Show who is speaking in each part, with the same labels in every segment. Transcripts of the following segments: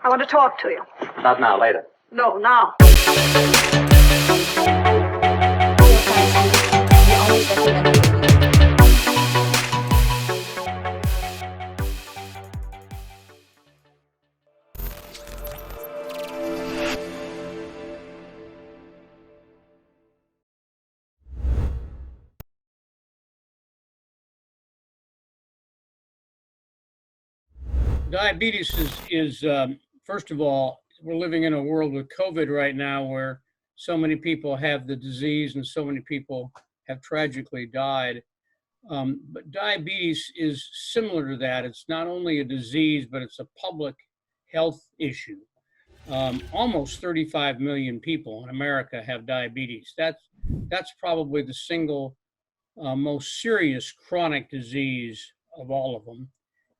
Speaker 1: I want to talk to you.
Speaker 2: Not now, later.
Speaker 1: No, now.
Speaker 3: Diabetes is first of all, we're living in a world with COVID right now where so many people have the disease and so many people have tragically died. But diabetes is similar to that. It's not only a disease, but it's a public health issue. Almost 35 million people in America have diabetes. That's probably the single most serious chronic disease of all of them.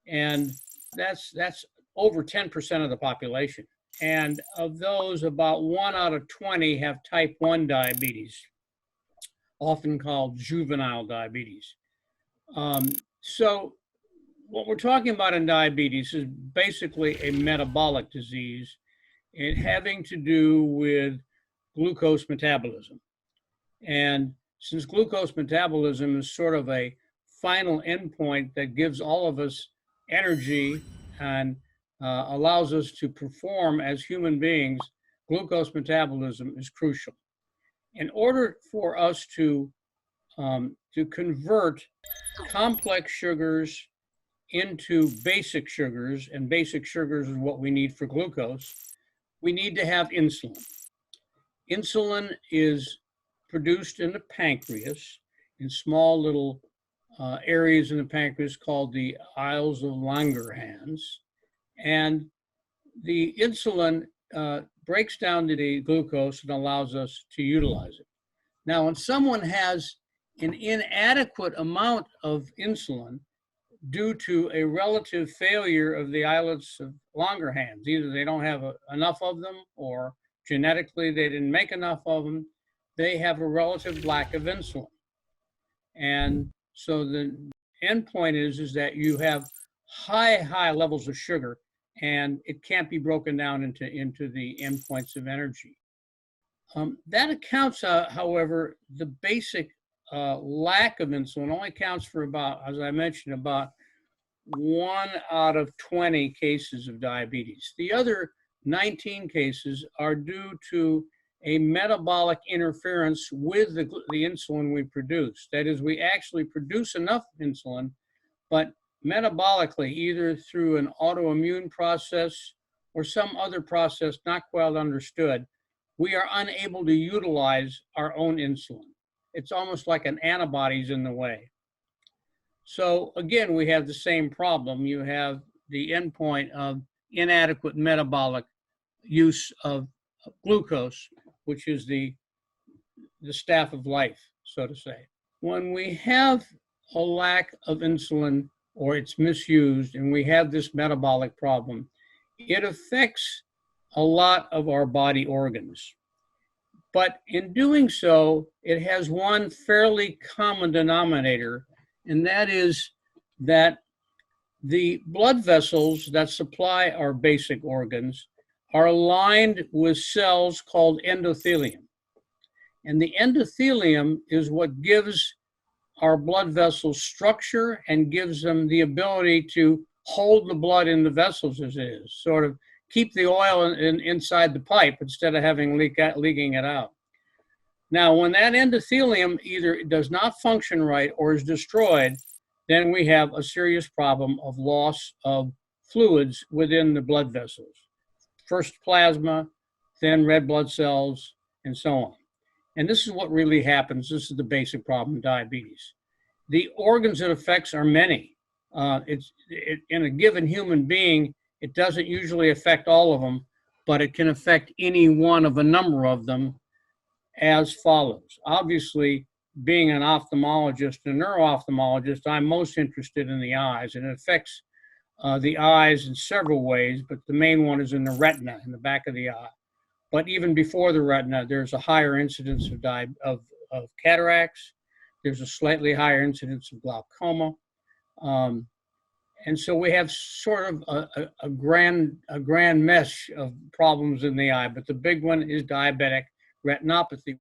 Speaker 3: And that's over 10% of the population. And of those, about 1 out of 20 have type 1 diabetes, often called juvenile diabetes. So what we're talking about in diabetes is basically a metabolic disease, and having to do with glucose metabolism. And since glucose metabolism is sort of a final endpoint that gives all of us energy and allows us to perform as human beings, glucose metabolism is crucial. In order for us to convert complex sugars into basic sugars, and basic sugars is what we need for glucose, we need to have insulin. Insulin is produced in the pancreas in small little areas in the pancreas called the aisles of Langerhans. And the insulin breaks down to the glucose and allows us to utilize it. Now, when someone has an inadequate amount of insulin due to a relative failure of the islets of Langerhans, either they don't have enough of them or genetically they didn't make enough of them, they have a relative lack of insulin. And so the end point is that you have high levels of sugar, and it can't be broken down into the endpoints of energy. That accounts, however, the basic lack of insulin only accounts for about, as I mentioned, about 1 out of 20 cases of diabetes. The other 19 cases are due to a metabolic interference with the insulin we produce. That is, we actually produce enough insulin, but metabolically, either through an autoimmune process or some other process not well understood, we are unable to utilize our own insulin. It's almost like an antibody's in the way. So again, we have the same problem. You have the endpoint of inadequate metabolic use of glucose, which is the staff of life, so to say. When we have a lack of insulin or it's misused and we have this metabolic problem, it affects a lot of our body organs. But in doing so, it has one fairly common denominator, and that is that the blood vessels that supply our basic organs are aligned with cells called endothelium. And the endothelium is what gives our blood vessels structure and gives them the ability to hold the blood in the vessels as it is, sort of keep the oil inside the pipe instead of having leaking it out. Now, when that endothelium either does not function right or is destroyed, then we have a serious problem of loss of fluids within the blood vessels. First plasma, then red blood cells, and so on. And this is what really happens. This is the basic problem in diabetes. The organs it affects are many. In a given human being, it doesn't usually affect all of them, but it can affect any one of a number of them as follows. Obviously, being an ophthalmologist and neuro-ophthalmologist, I'm most interested in the eyes, and it affects the eyes in several ways, but the main one is in the retina, in the back of the eye. But even before the retina, there's a higher incidence of cataracts. There's a slightly higher incidence of glaucoma. And so we have sort of a grand mesh of problems in the eye, but the big one is diabetic retinopathy.